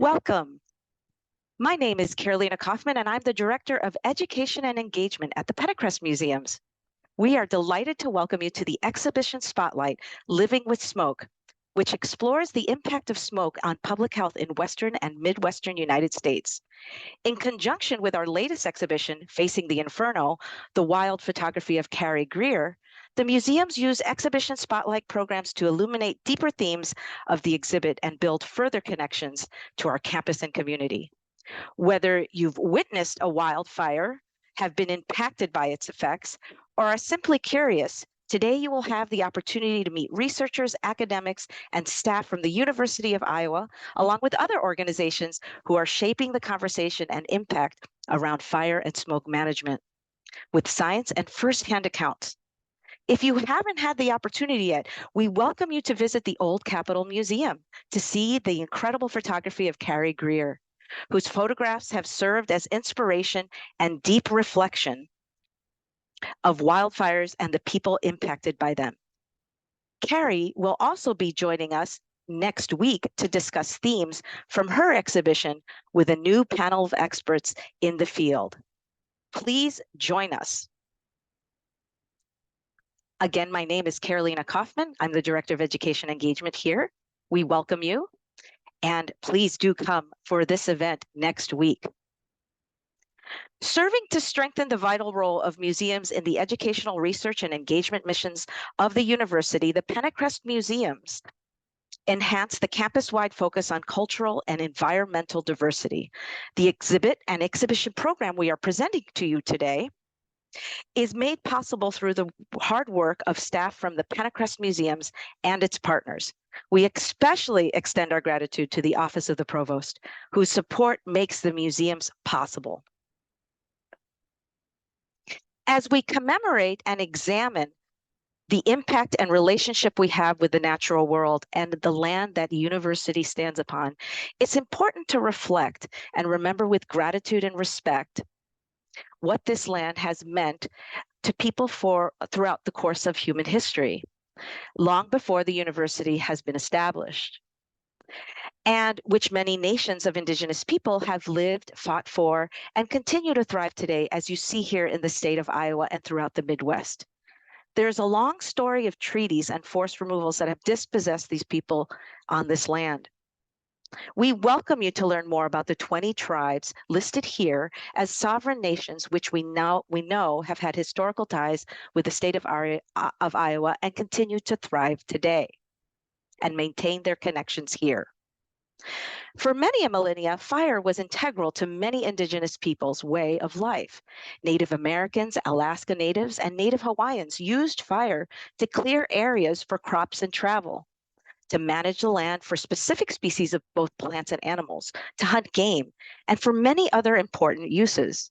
Welcome. My name is Carolina Kaufman, and I'm the Director of Education and Engagement at the Pentacrest Museums. We are delighted to welcome you to the exhibition spotlight, Living with Smoke, which explores the impact of smoke on public health in Western and Midwestern United States. In conjunction with our latest exhibition, Facing the Inferno, the wild photography of Kari Greer, the museums use exhibition spotlight programs to illuminate deeper themes of the exhibit and build further connections to our campus and community. Whether you've witnessed a wildfire, have been impacted by its effects, or are simply curious, today you will have the opportunity to meet researchers, academics, and staff from the University of Iowa, along with other organizations who are shaping the conversation and impact around fire and smoke management with science and firsthand accounts. If you haven't had the opportunity yet, we welcome you to visit the Old Capitol Museum to see the incredible photography of Kari Greer, whose photographs have served as inspiration and deep reflection of wildfires and the people impacted by them. Kari will also be joining us next week to discuss themes from her exhibition with a new panel of experts in the field. Please join us. Again, my name is Carolina Kaufman. I'm the Director of Education Engagement here. We welcome you, and please do come for this event next week. Serving to strengthen the vital role of museums in the educational research and engagement missions of the university, the Pentacrest Museums enhance the campus-wide focus on cultural and environmental diversity. The exhibit and exhibition program we are presenting to you today is made possible through the hard work of staff from the Pentacrest Museums and its partners. We especially extend our gratitude to the Office of the Provost, whose support makes the museums possible. As we commemorate and examine the impact and relationship we have with the natural world and the land that the university stands upon, it's important to reflect and remember with gratitude and respect what this land has meant to people throughout the course of human history, long before the university has been established, and which many nations of indigenous people have lived, fought for, and continue to thrive today, as you see here in the state of Iowa and throughout the Midwest. There's a long story of treaties and forced removals that have dispossessed these people on this land. We welcome you to learn more about the 20 tribes listed here as sovereign nations, which we know have had historical ties with the state of Iowa and continue to thrive today and maintain their connections here. For many a millennia, fire was integral to many indigenous peoples' way of life. Native Americans, Alaska Natives, and Native Hawaiians used fire to clear areas for crops and travel, to manage the land for specific species of both plants and animals, to hunt game, and for many other important uses.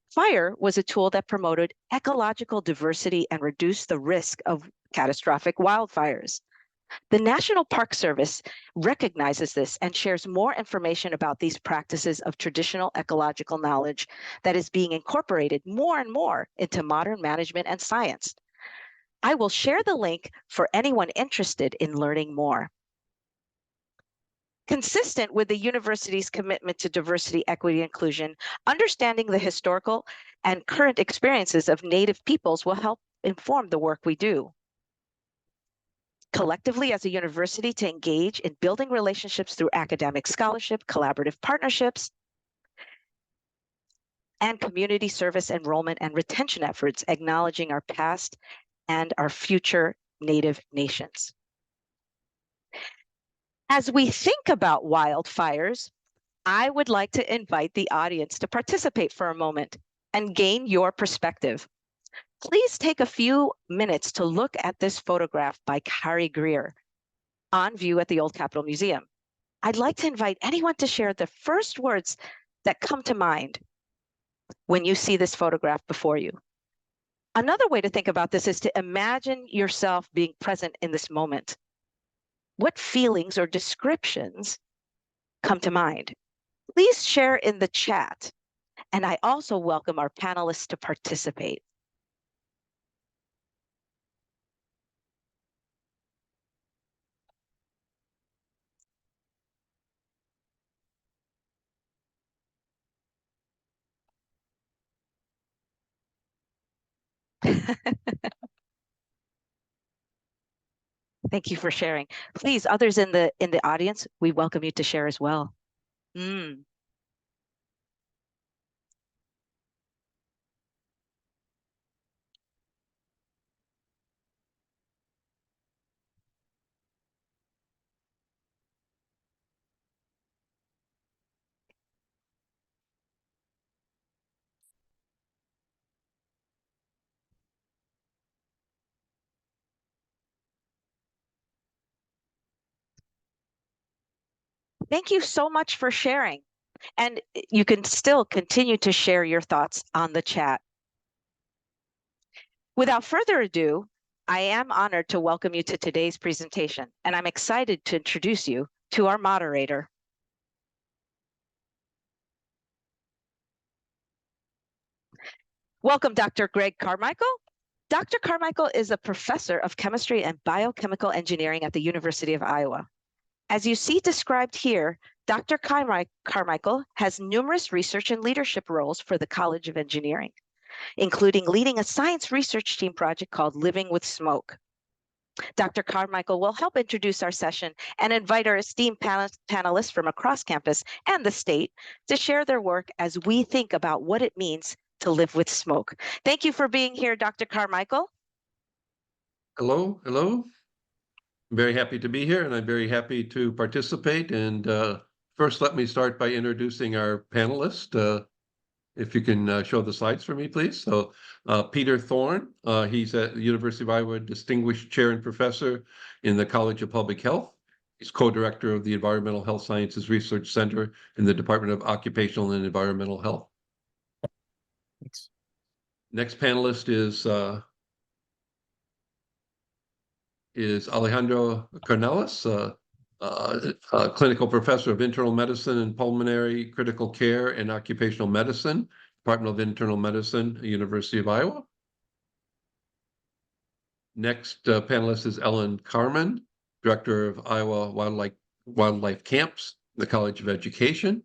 Fire was a tool that promoted ecological diversity and reduced the risk of catastrophic wildfires. The National Park Service recognizes this and shares more information about these practices of traditional ecological knowledge that is being incorporated more and more into modern management and science. I will share the link for anyone interested in learning more. Consistent with the university's commitment to diversity, equity, and inclusion, understanding the historical and current experiences of Native peoples will help inform the work we do. Collectively, as a university, to engage in building relationships through academic scholarship, collaborative partnerships, and community service enrollment and retention efforts, acknowledging our past and our future Native nations. As we think about wildfires, I would like to invite the audience to participate for a moment and gain your perspective. Please take a few minutes to look at this photograph by Kari Greer on view at the Old Capitol Museum. I'd like to invite anyone to share the first words that come to mind when you see this photograph before you. Another way to think about this is to imagine yourself being present in this moment. What feelings or descriptions come to mind? Please share in the chat, and I also welcome our panelists to participate. Thank you for sharing. Please, others in the audience, we welcome you to share as well. Mm. Thank you so much for sharing. And you can still continue to share your thoughts on the chat. Without further ado, I am honored to welcome you to today's presentation, and I'm excited to introduce you to our moderator. Welcome, Dr. Greg Carmichael. Dr. Carmichael is a professor of chemistry and biochemical engineering at the University of Iowa. As you see described here, Dr. Carmichael has numerous research and leadership roles for the College of Engineering, including leading a science research team project called Living with Smoke. Dr. Carmichael will help introduce our session and invite our esteemed panelists from across campus and the state to share their work as we think about what it means to live with smoke. Thank you for being here, Dr. Carmichael. Hello, hello. I'm very happy to be here, and I'm very happy to participate. And first, let me start by introducing our panelist. If you can show the slides for me, please. So Peter Thorne, he's at the University of Iowa Distinguished Chair and Professor in the College of Public Health. He's co-director of the Environmental Health Sciences Research Center in the Department of Occupational and Environmental Health. Thanks. Next panelist is Alejandro Cornelis, clinical professor of internal medicine and pulmonary critical care and occupational medicine, Department of Internal Medicine, University of Iowa. Next panelist is Ellen Carmen, director of Iowa Wildlife Camps, the College of Education.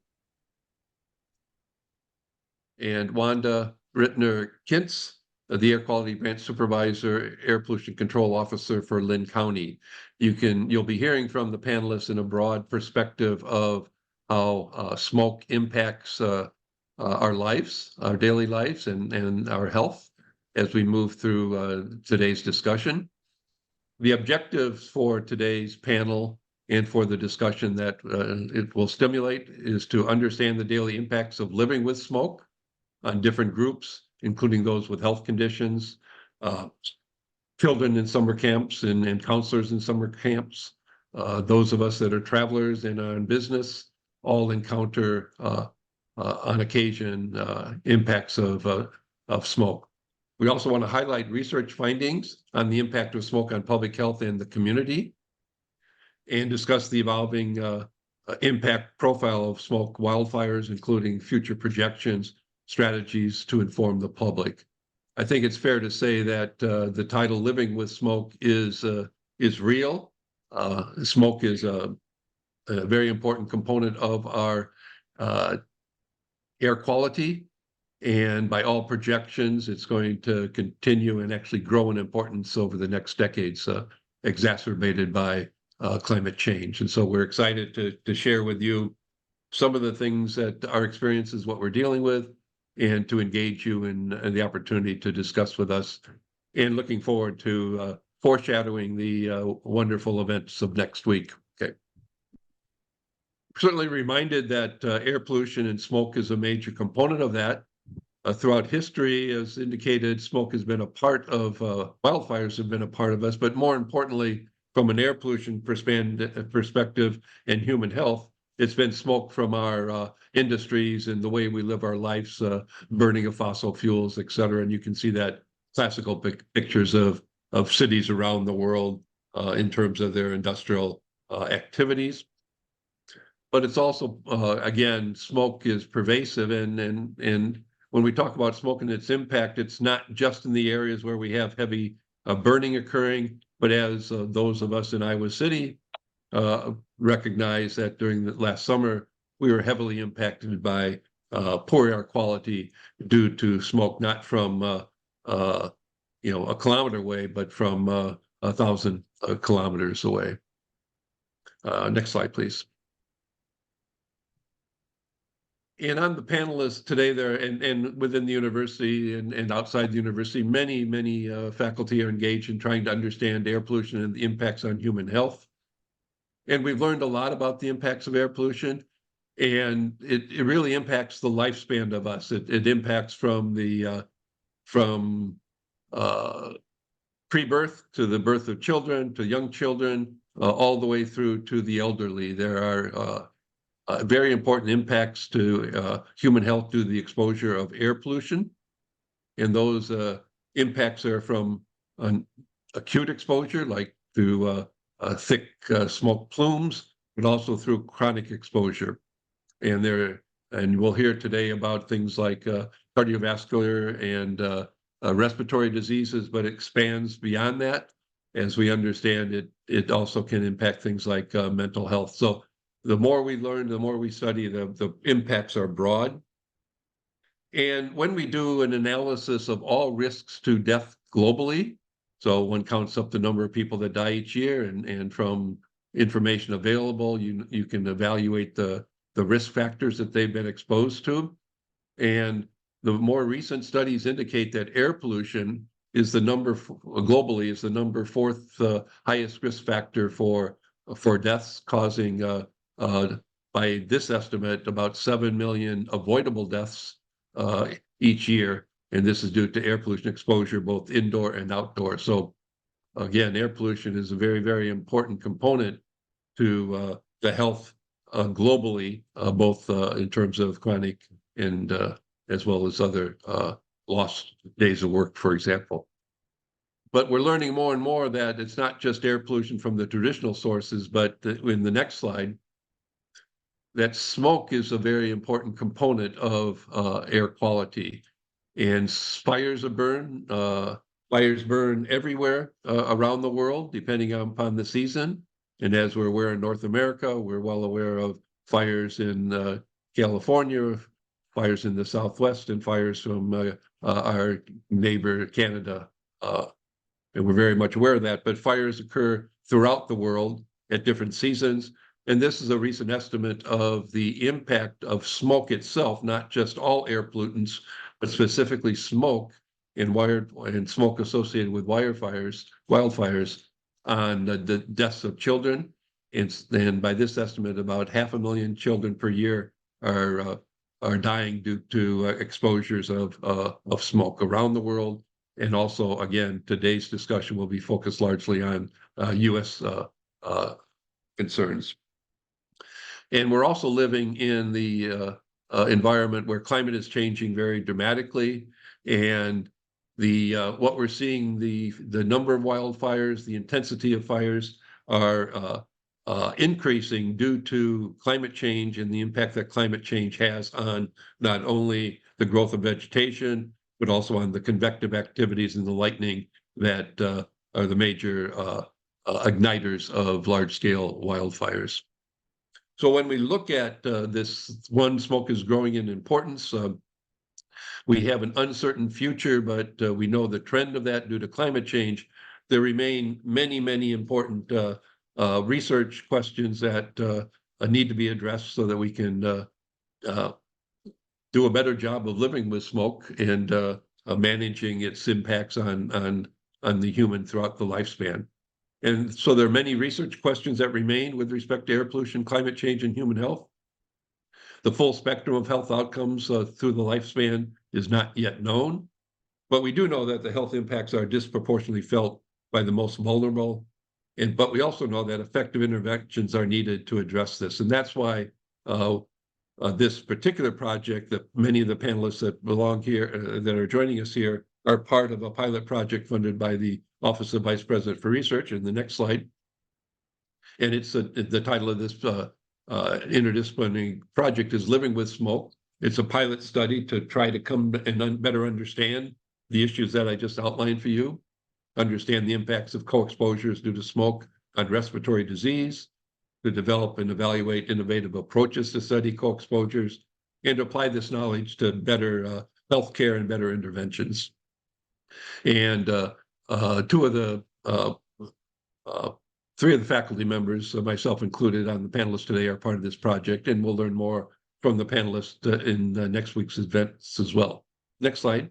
And Wanda Rittner-Kintz, the Air Quality Branch Supervisor, Air Pollution Control Officer for Lynn County. You'll be hearing from the panelists in a broad perspective of how smoke impacts our lives, our daily lives, and our health as we move through today's discussion. The objectives for today's panel and for the discussion that it will stimulate is to understand the daily impacts of living with smoke on different groups, including those with health conditions, children in summer camps and counselors in summer camps, those of us that are travelers and are in business, all encounter on occasion impacts of smoke. We also want to highlight research findings on the impact of smoke on public health and the community, and discuss the evolving impact profile of smoke wildfires, including future projections, strategies to inform the public. I think it's fair to say that the title "Living with Smoke" is real. Smoke is a very important component of our air quality, and by all projections, it's going to continue and actually grow in importance over the next decades, exacerbated by climate change. And so we're excited to share with you some of the things that our experiences, what we're dealing with, and to engage you in the opportunity to discuss with us, and looking forward to foreshadowing the wonderful events of next week. Okay. Certainly reminded that air pollution and smoke is a major component of that. Throughout history, as indicated, smoke has been a part of, wildfires have been a part of us, but more importantly, from an air pollution perspective and human health, it's been smoke from our industries and the way we live our lives, burning of fossil fuels, et cetera. And you can see that classical pictures of cities around the world in terms of their industrial activities. But it's also, again, smoke is pervasive, and when we talk about smoke and its impact, it's not just in the areas where we have heavy burning occurring, but as those of us in Iowa City recognize that during the last summer, we were heavily impacted by poor air quality due to smoke, not from a kilometer away, but from 1,000 kilometers away. Next slide, please. And on the panelists today there, and within the university and outside the university, many faculty are engaged in trying to understand air pollution and the impacts on human health. And we've learned a lot about the impacts of air pollution, and it really impacts the lifespan of us. It impacts from pre-birth to the birth of children, to young children, all the way through to the elderly. There are very important impacts to human health due to the exposure of air pollution. And those impacts are from an acute exposure, like through thick smoke plumes, but also through chronic exposure. And we'll hear today about things like cardiovascular and respiratory diseases, but expands beyond that. As we understand it, it also can impact things like mental health. So the more we learn, the more we study, the impacts are broad. And when we do an analysis of all risks to death globally, so one counts up the number of people that die each year, and from information available, you can evaluate the risk factors that they've been exposed to. And the more recent studies indicate that air pollution is globally is the number fourth highest risk factor for deaths, causing by this estimate about 7 million avoidable deaths each year. And this is due to air pollution exposure, both indoor and outdoor. So again, air pollution is a very important component to the health globally, both in terms of chronic and as well as other lost days of work, for example. But we're learning more and more that it's not just air pollution from the traditional sources, but in the next slide, that smoke is a very important component of air quality. And fires burn everywhere around the world, depending upon the season. And as we're aware in North America, we're well aware of fires in California, fires in the Southwest, and fires from our neighbor Canada. And we're very much aware of that, but fires occur throughout the world at different seasons. And this is a recent estimate of the impact of smoke itself, not just all air pollutants, but specifically smoke and smoke associated with wildfires on the deaths of children. And by this estimate, about 500,000 children per year are dying due to exposures of smoke around the world. And also, again, today's discussion will be focused largely on U.S. Concerns. And we're also living in the environment where climate is changing very dramatically. And what we're seeing, the number of wildfires, the intensity of fires are increasing due to climate change and the impact that climate change has on not only the growth of vegetation, but also on the convective activities and the lightning that are the major igniters of large-scale wildfires. So when we look at this, one, smoke is growing in importance. We have an uncertain future, but we know the trend of that due to climate change. There remain many important research questions that need to be addressed so that we can do a better job of living with smoke and managing its impacts on the human throughout the lifespan. And so there are many research questions that remain with respect to air pollution, climate change, and human health. The full spectrum of health outcomes through the lifespan is not yet known, but we do know that the health impacts are disproportionately felt by the most vulnerable. But we also know that effective interventions are needed to address this. And that's why this particular project, that many of the panelists that belong here, that are joining us here, are part of a pilot project funded by the Office of Vice President for Research. In the next slide. And it's the title of this interdisciplinary project is Living with Smoke. It's a pilot study to try to come and better understand the issues that I just outlined for you, understand the impacts of co-exposures due to smoke on respiratory disease, to develop and evaluate innovative approaches to study co-exposures, and apply this knowledge to better healthcare and better interventions. And two of the three of the faculty members, myself included on the panelists today, are part of this project, and we'll learn more from the panelists in next week's events as well. Next slide.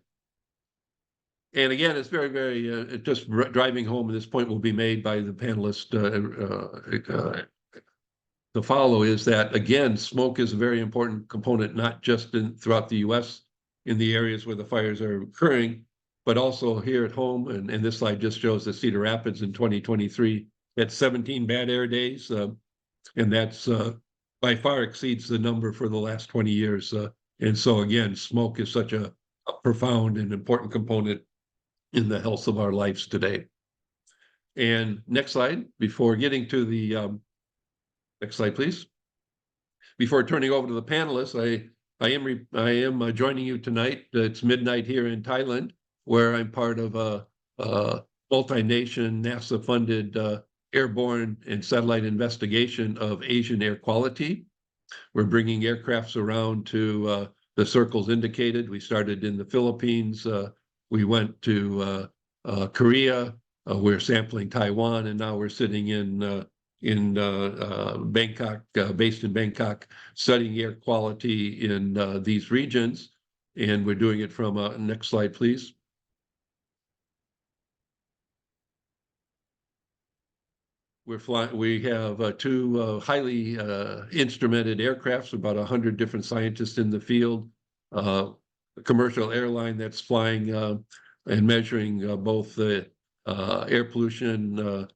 And again, it's very, very just driving home, this point will be made by the panelists to follow, is that, again, smoke is a very important component, not just throughout the U.S. in the areas where the fires are occurring, but also here at home. And this slide just shows that Cedar Rapids in 2023 had 17 bad air days, and that's by far exceeds the number for the last 20 years. And so again, smoke is such a profound and important component in the health of our lives today. And next slide, before getting to the next slide, please. Before turning over to the panelists, I am joining you tonight. It's midnight here in Thailand, where I'm part of a multi-nation NASA-funded airborne and satellite investigation of Asian air quality. We're bringing aircrafts around to the circles indicated. We started in the Philippines. We went to Korea. We're sampling Taiwan, and now we're sitting in Bangkok, based in Bangkok, studying air quality in these regions. And we're doing it from next slide, please. We have two highly instrumented aircrafts, about 100 different scientists in the field, a commercial airline that's flying and measuring both the air pollution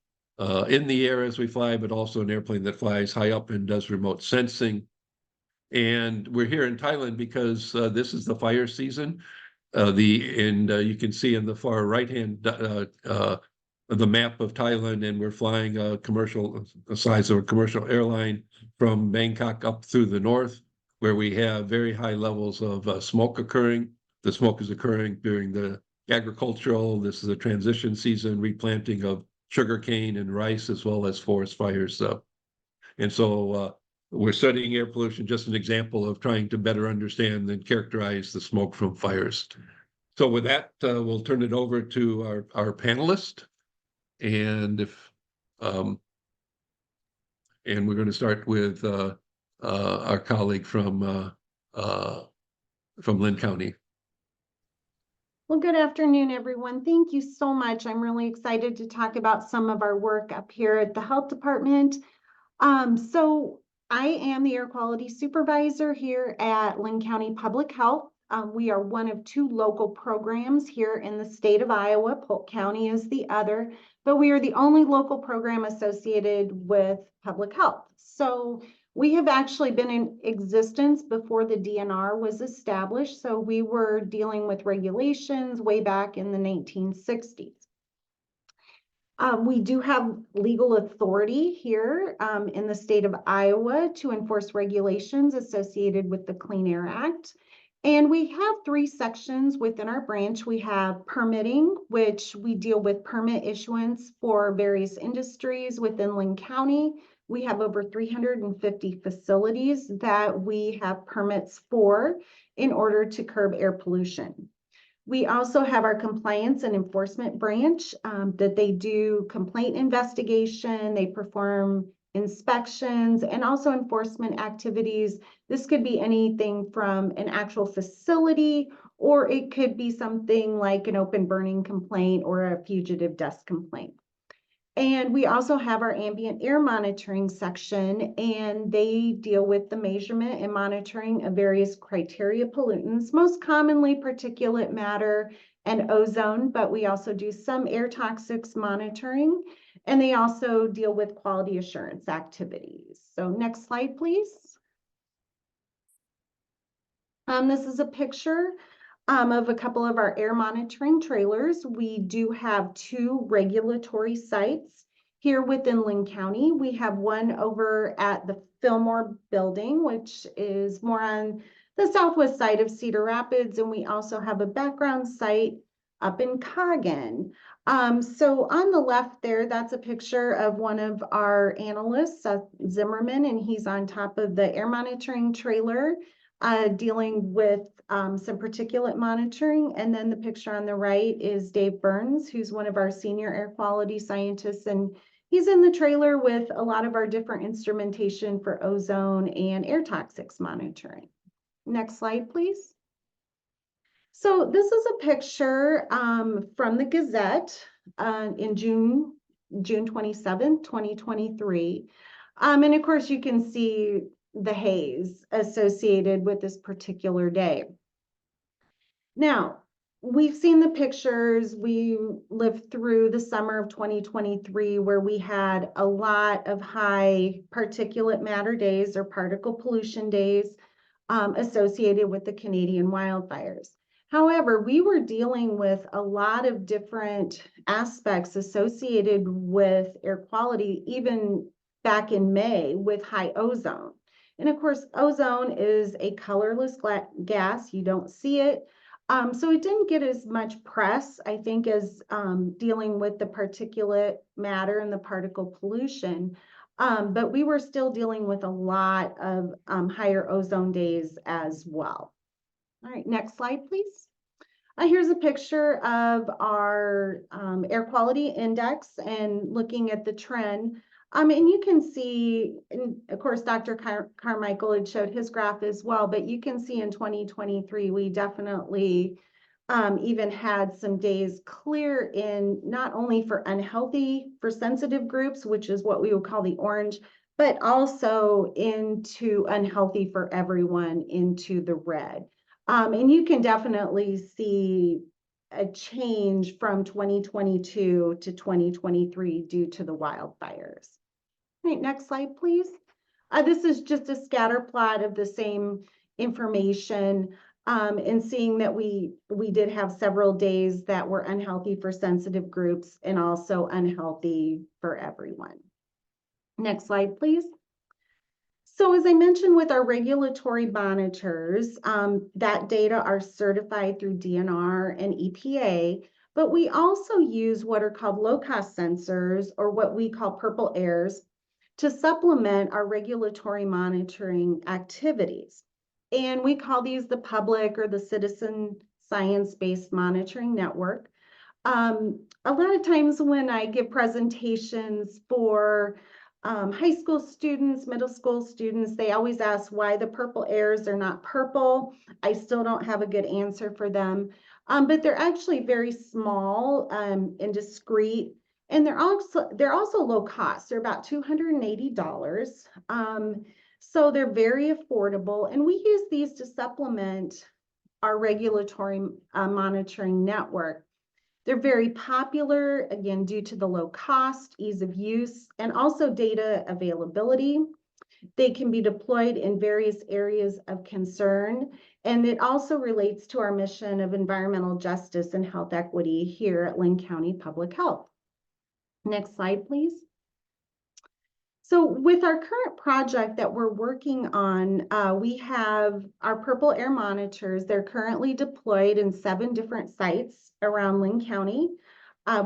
in the air as we fly, but also an airplane that flies high up and does remote sensing. And we're here in Thailand because this is the fire season. You can see in the far right-hand the map of Thailand, and we're flying the size of a commercial airline from Bangkok up through the north, where we have very high levels of smoke occurring. The smoke is occurring during the agricultural. This is a transition season, replanting of sugarcane and rice, as well as forest fires. And so we're studying air pollution, just an example of trying to better understand and characterize the smoke from fires. So with that, we'll turn it over to our panelist. And and we're going to start with our colleague from Lynn County. Well, good afternoon, everyone. Thank you so much. I'm really excited to talk about some of our work up here at the health department. So I am the air quality supervisor here at Lynn County Public Health. We are one of two local programs here in the state of Iowa. Polk County is the other, but we are the only local program associated with public health. So we have actually been in existence before the DNR was established. So we were dealing with regulations way back in the 1960s. We do have legal authority here in the state of Iowa to enforce regulations associated with the Clean Air Act. And we have three sections within our branch. We have permitting, which we deal with permit issuance for various industries within Lynn County. We have over 350 facilities that we have permits for in order to curb air pollution. We also have our compliance and enforcement branch that they do complaint investigation, they perform inspections, and also enforcement activities. This could be anything from an actual facility, or it could be something like an open burning complaint or a fugitive dust complaint. And we also have our ambient air monitoring section, and they deal with the measurement and monitoring of various criteria pollutants, most commonly particulate matter and ozone, but we also do some air toxics monitoring, and they also deal with quality assurance activities. So next slide, please. This is a picture of a couple of our air monitoring trailers. We do have two regulatory sites here within Lynn County. We have one over at the Fillmore building, which is more on the southwest side of Cedar Rapids. And we also have a background site up in Coggin. So on the left there, that's a picture of one of our analysts, Seth Zimmerman, and he's on top of the air monitoring trailer. dealing with some particulate monitoring. And then the picture on the right is Dave Burns, who's one of our senior air quality scientists, and he's in the trailer with a lot of our different instrumentation for ozone and air toxics monitoring. Next slide, please. So this is a picture from the Gazette in June 27, 2023. And of course, you can see the haze associated with this particular day. Now, we've seen the pictures. We lived through the summer of 2023 where we had a lot of high particulate matter days or particle pollution days associated with the Canadian wildfires. However, we were dealing with a lot of different aspects associated with air quality, even back in May with high ozone. And of course, ozone is a colorless gas. You don't see it. So it didn't get as much press, I think, as dealing with the particulate matter and the particle pollution. But we were still dealing with a lot of higher ozone days as well. All right, next slide, please. Here's a picture of our air quality index and looking at the trend. And you can see, and of course, Dr. Carmichael had showed his graph as well, but you can see in 2023, we definitely even had some days clear in not only for unhealthy, for sensitive groups, which is what we would call the orange, but also into unhealthy for everyone into the red. And you can definitely see a change from 2022 to 2023 due to the wildfires. All right, next slide, please. This is just a scatter plot of the same information and seeing that we did have several days that were unhealthy for sensitive groups and also unhealthy for everyone. Next slide, please. So as I mentioned with our regulatory monitors, that data are certified through DNR and EPA, but we also use what are called low-cost sensors, or what we call purple airs, to supplement our regulatory monitoring activities. And we call these the public or the citizen science-based monitoring network. A lot of times when I give presentations for high school students, middle school students, they always ask why the purple airs are not purple. I still don't have a good answer for them, but they're actually very small and discreet, and they're also low cost. They're about $280. So they're very affordable, and we use these to supplement our regulatory monitoring network. They're very popular, again, due to the low cost, ease of use, and also data availability. They can be deployed in various areas of concern, and it also relates to our mission of environmental justice and health equity here at Linn County Public Health. Next slide, please. So with our current project that we're working on, we have our purple air monitors. They're currently deployed in 7 different sites around Linn County.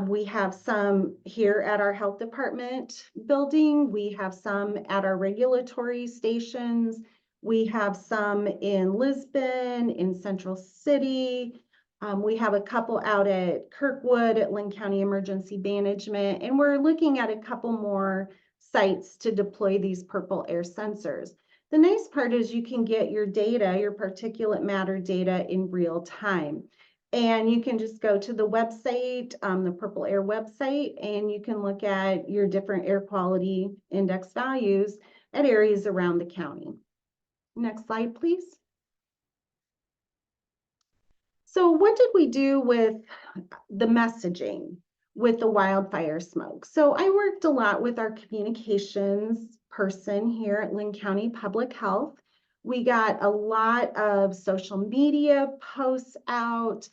We have some here at our health department building. We have some at our regulatory stations. We have some in Lisbon, in Central City. We have a couple out at Kirkwood at Linn County Emergency Management, and we're looking at a couple more sites to deploy these purple air sensors. The nice part is you can get your data, your particulate matter data in real time. And you can just go to the website, the Purple Air website, and you can look at your different air quality index values at areas around the county. Next slide, please. So what did we do with the messaging with the wildfire smoke? So I worked a lot with our communications person here at Linn County Public Health. We got a lot of social media posts out.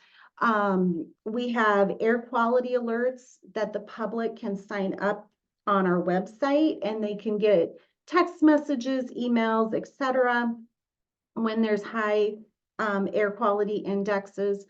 We have air quality alerts that the public can sign up on our website, and they can get text messages, emails, etc. when there's high air quality indexes.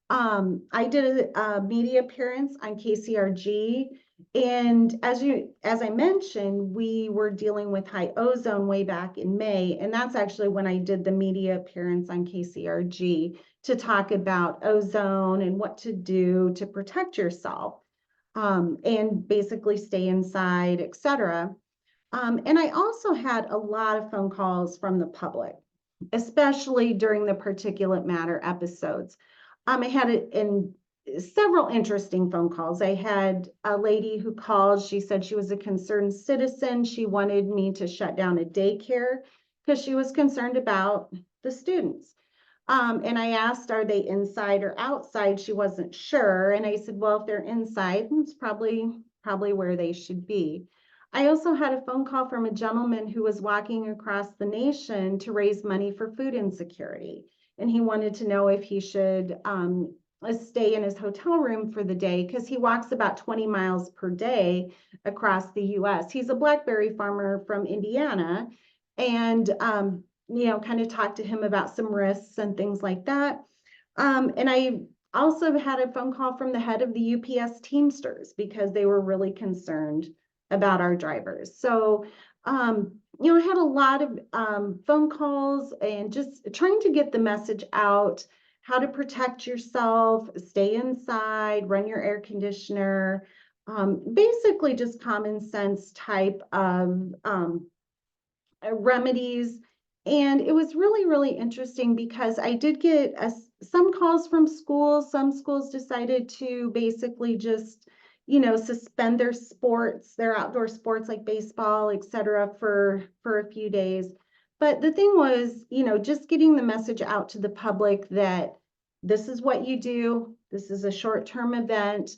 I did a media appearance on KCRG, and as I mentioned, we were dealing with high ozone way back in May, and that's actually when I did the media appearance on KCRG to talk about ozone and what to do to protect yourself, and basically stay inside, etc. And I also had a lot of phone calls from the public, especially during the particulate matter episodes. I had it in several interesting phone calls. I had a lady who called. She said she was a concerned citizen. She wanted me to shut down a daycare because she was concerned about the students. And I asked, are they inside or outside? She wasn't sure. And I said, well, if they're inside, it's probably where they should be. I also had a phone call from a gentleman who was walking across the nation to raise money for food insecurity. And he wanted to know if he should stay in his hotel room for the day because he walks about 20 miles per day across the US. He's a blackberry farmer from Indiana. And kind of talk to him about some risks and things like that. And I also had a phone call from the head of the UPS Teamsters because they were really concerned about our drivers. So, I had a lot of phone calls and just trying to get the message out, how to protect yourself, stay inside, run your air conditioner, basically just common sense type of remedies. And it was really, really interesting because I did get some calls from schools. Some schools decided to basically just, suspend their sports, their outdoor sports like baseball, etc., for a few days. But the thing was, just getting the message out to the public that this is what you do. This is a short-term event.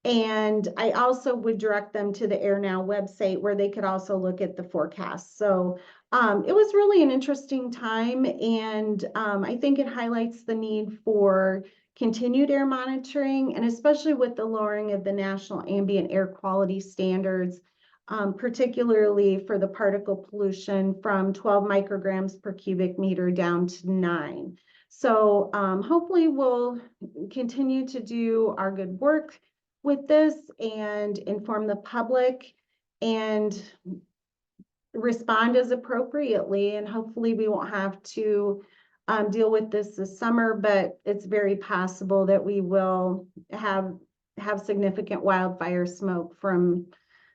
And I also would direct them to the Air Now website where they could also look at the forecast. So it was really an interesting time. And I think it highlights the need for continued air monitoring, and especially with the lowering of the national ambient air quality standards, particularly for the particle pollution from 12 micrograms per cubic meter down to 9. So hopefully we'll continue to do our good work with this and inform the public and respond as appropriately. And hopefully we won't have to deal with this summer, but it's very possible that we will have significant wildfire smoke from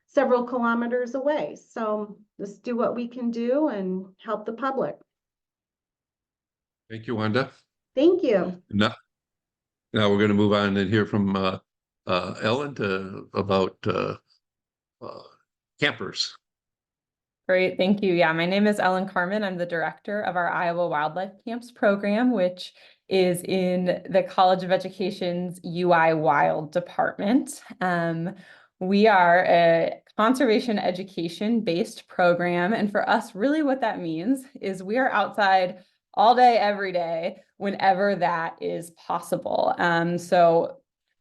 several kilometers away. So let's do what we can do and help the public. Thank you, Wanda. Thank you. Now we're going to move on and hear from Ellen about campers. Great, thank you. Yeah, my name is Ellen Carmen. I'm the director of our Iowa Wildlife Camps program, which is in the College of Education's UI Wild department. We are a conservation education based program. And for us, really what that means is we are outside all day, every day, whenever that is possible. So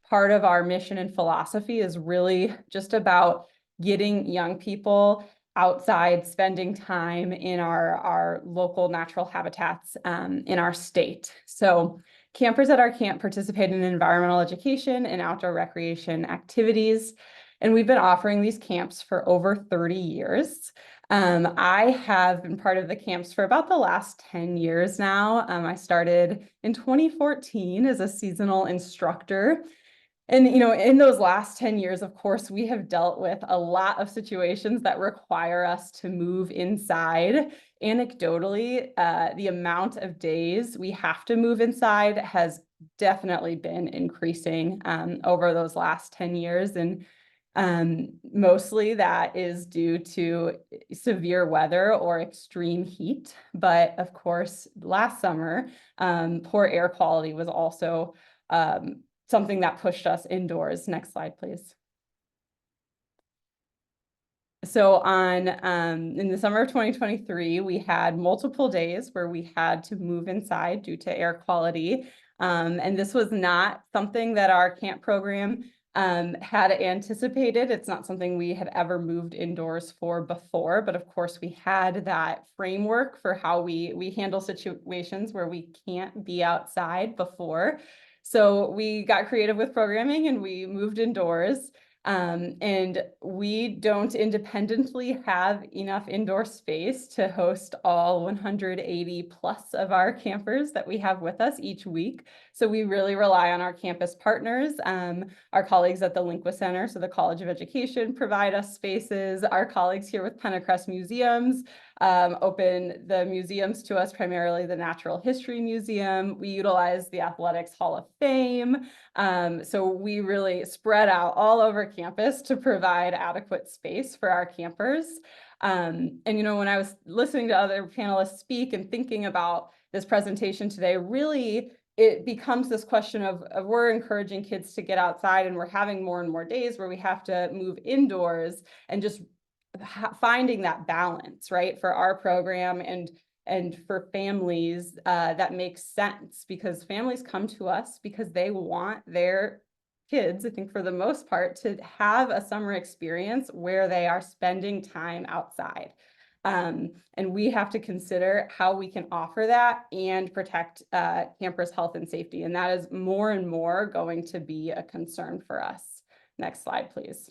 part of our mission and philosophy is really just about getting young people outside, spending time in our local natural habitats in our state. So campers at our camp participate in environmental education and outdoor recreation activities. And we've been offering these camps for over 30 years. I have been part of the camps for about the last 10 years now. I started in 2014 as a seasonal instructor. And, in those last 10 years, of course, we have dealt with a lot of situations that require us to move inside. Anecdotally, the amount of days we have to move inside has definitely been increasing over those last 10 years. And mostly that is due to severe weather or extreme heat. But of course, last summer, poor air quality was also something that pushed us indoors. Next slide, please. So in the summer of 2023, we had multiple days where we had to move inside due to air quality. And this was not something that our camp program had anticipated. It's not something we had ever moved indoors for before, but of course we had that framework for how we handle situations where we can't be outside before. So we got creative with programming and we moved indoors. And we don't independently have enough indoor space to host all 180 plus of our campers that we have with us each week. So we really rely on our campus partners. Our colleagues at the Linqua Center, so the College of Education, provide us spaces. Our colleagues here with Pentacrest Museums open the museums to us, primarily the Natural History Museum. We utilize the Athletics Hall of Fame. So we really spread out all over campus to provide adequate space for our campers. And when I was listening to other panelists speak and thinking about this presentation today, really it becomes this question of we're encouraging kids to get outside, and we're having more and more days where we have to move indoors, and just finding that balance, right, for our program and for families that makes sense, because families come to us because they want their kids, I think for the most part, to have a summer experience where they are spending time outside. And we have to consider how we can offer that and protect campers' health and safety. And that is more and more going to be a concern for us. Next slide, please.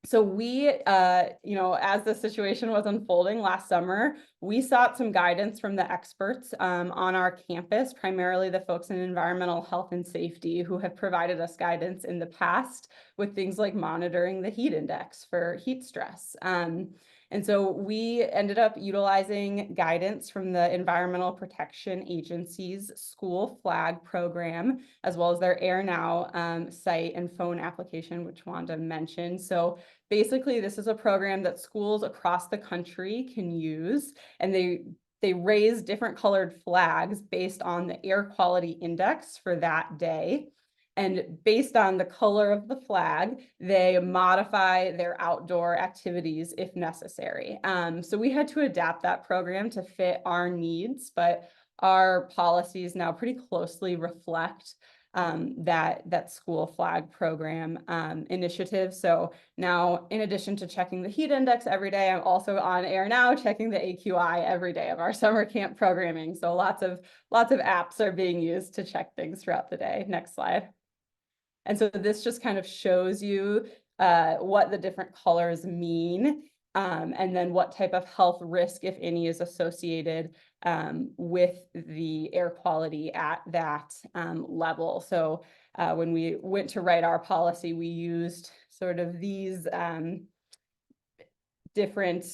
So we, as the situation was unfolding last summer, we sought some guidance from the experts on our campus, primarily the folks in environmental health and safety who have provided us guidance in the past with things like monitoring the heat index for heat stress. And so we ended up utilizing guidance from the Environmental Protection Agency's school flag program, as well as their Air Now site and phone application, which Wanda mentioned. So basically, this is a program that schools across the country can use, and they raise different colored flags based on the air quality index for that day. And based on the color of the flag, they modify their outdoor activities if necessary. So we had to adapt that program to fit our needs, but our policies now pretty closely reflect that school flag program initiative. So now, in addition to checking the heat index every day, I'm also on Air Now checking the AQI every day of our summer camp programming. So lots of apps are being used to check things throughout the day. Next slide. And so this just kind of shows you what the different colors mean, and then what type of health risk, if any, is associated with the air quality at that level. So when we went to write our policy, we used sort of these different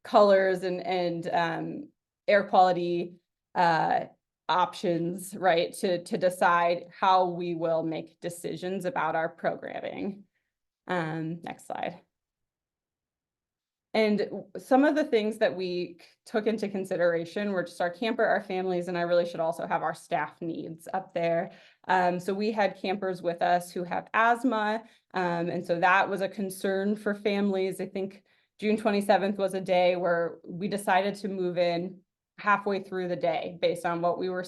colors and air quality options, right, to decide how we will make decisions about our programming. Next slide. And some of the things that we took into consideration were just our camper, our families, and I really should also have our staff needs up there. So we had campers with us who have asthma, and so that was a concern for families. I think June 27th was a day where we decided to move in halfway through the day based on what we were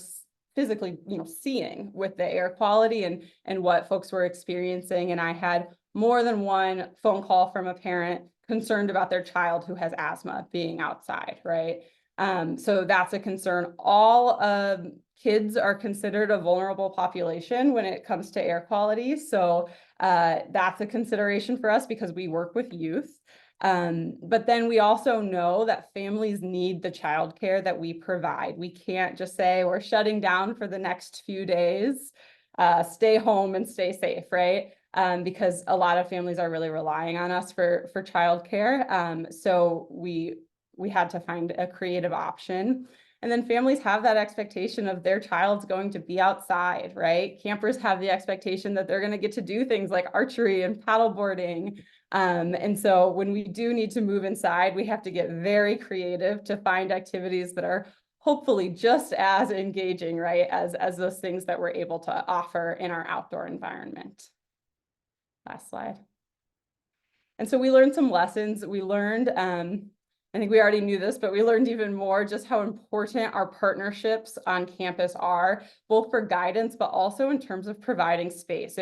physically, seeing with the air quality and what folks were experiencing. And I had more than one phone call from a parent concerned about their child who has asthma being outside, right? So that's a concern. All kids are considered a vulnerable population when it comes to air quality. So that's a consideration for us because we work with youth. But then we also know that families need the childcare that we provide. We can't just say we're shutting down for the next few days, stay home and stay safe, right? Because a lot of families are really relying on us for childcare. So we had to find a creative option. And then families have that expectation of their child's going to be outside, right? Campers have the expectation that they're going to get to do things like archery and paddleboarding. And so when we do need to move inside, we have to get very creative to find activities that are hopefully just as engaging, right, as those things that we're able to offer in our outdoor environment. Last slide. And so we learned some lessons. We learned, I think we already knew this, but we learned even more just how important our partnerships on campus are, both for guidance, but also in terms of providing space.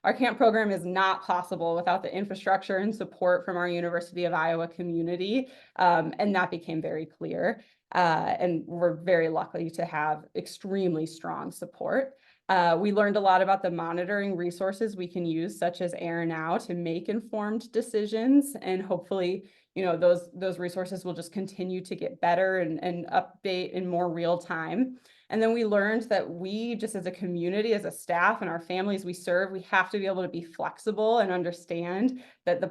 Our camp program is not possible without the infrastructure and support from our University of Iowa community. And that became very clear. And we're very lucky to have extremely strong support. We learned a lot about the monitoring resources we can use, such as Air Now, to make informed decisions. And hopefully, those resources will just continue to get better and update in more real time. And then we learned that we, just as a community, as a staff and our families we serve, we have to be able to be flexible and understand that the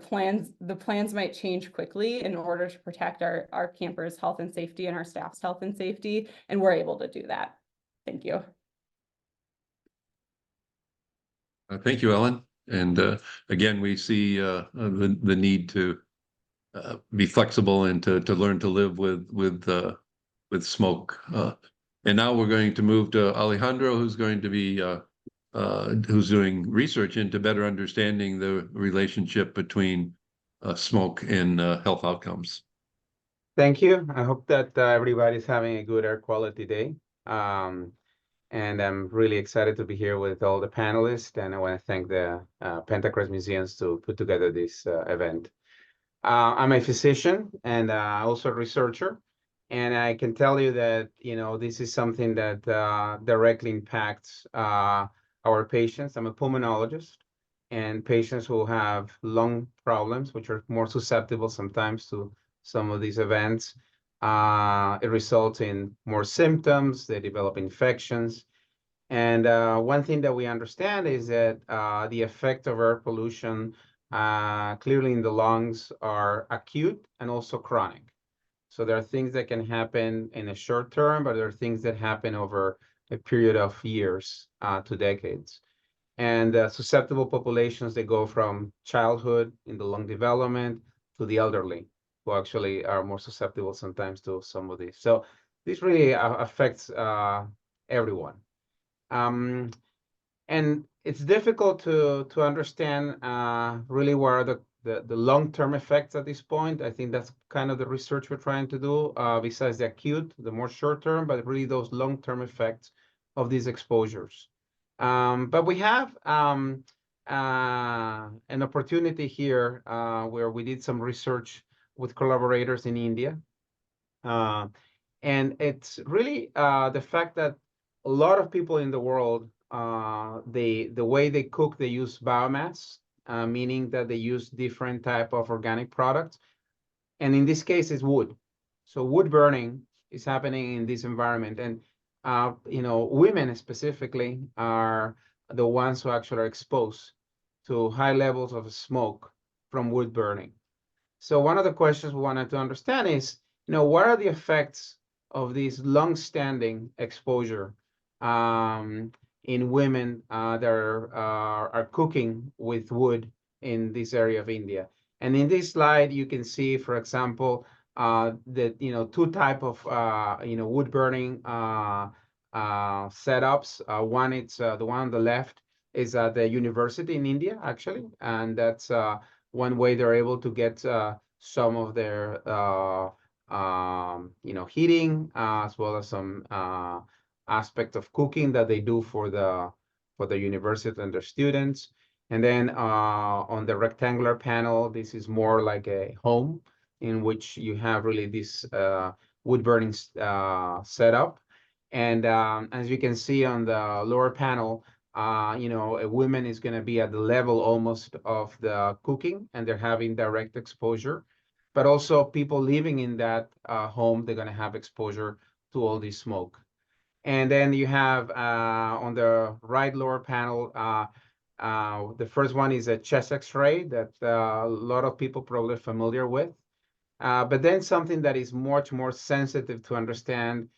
plans might change quickly in order to protect our campers' health and safety and our staff's health and safety. And we're able to do that. Thank you. Thank you, Ellen. And again, we see the need to be flexible and to learn to live with smoke. And now we're going to move to Alejandro, who's going to be who's doing research into better understanding the relationship between smoke and health outcomes. Thank you. I hope that everybody's having a good air quality day. And I'm really excited to be here with all the panelists, and I want to thank the Pentacrest Museums to put together this event. I'm a physician and also a researcher, and I can tell you that this is something that directly impacts our patients. I'm a pulmonologist, and patients who have lung problems, which are more susceptible sometimes to some of these events. It results in more symptoms, they develop infections. And one thing that we understand is that the effect of air pollution clearly in the lungs are acute and also chronic. So there are things that can happen in a short term, but there are things that happen over a period of years to decades. And susceptible populations, they go from childhood in the lung development to the elderly, who actually are more susceptible sometimes to some of these. So this really affects everyone. And it's difficult to understand really what are the long-term effects at this point. I think that's kind of the research we're trying to do, besides the acute, the more short-term, but really those long-term effects of these exposures. But we have an opportunity here where we did some research with collaborators in India. And it's really the fact that a lot of people in the world, the way they cook, they use biomass, meaning that they use different type of organic products. And in this case, it's wood. So wood burning is happening in this environment. And women specifically are the ones who actually are exposed to high levels of smoke from wood burning. So one of the questions we wanted to understand is, what are the effects of this long-standing exposure in women that are cooking with wood in this area of India? And in this slide, you can see, for example, that two type of wood burning setups. One, it's the one on the left is at the university in India, actually, and that's one way they're able to get some of their heating as well as some aspect of cooking that they do for the university and their students. And then on the rectangular panel, this is more like a home in which you have really this wood burning setup. And as you can see on the lower panel, a woman is going to be at the level almost of the cooking, and they're having direct exposure. But also people living in that home, they're going to have exposure to all this smoke. And then you have on the right lower panel, the first one is a chest X-ray that a lot of people probably are familiar with. But then something that is much more sensitive to understand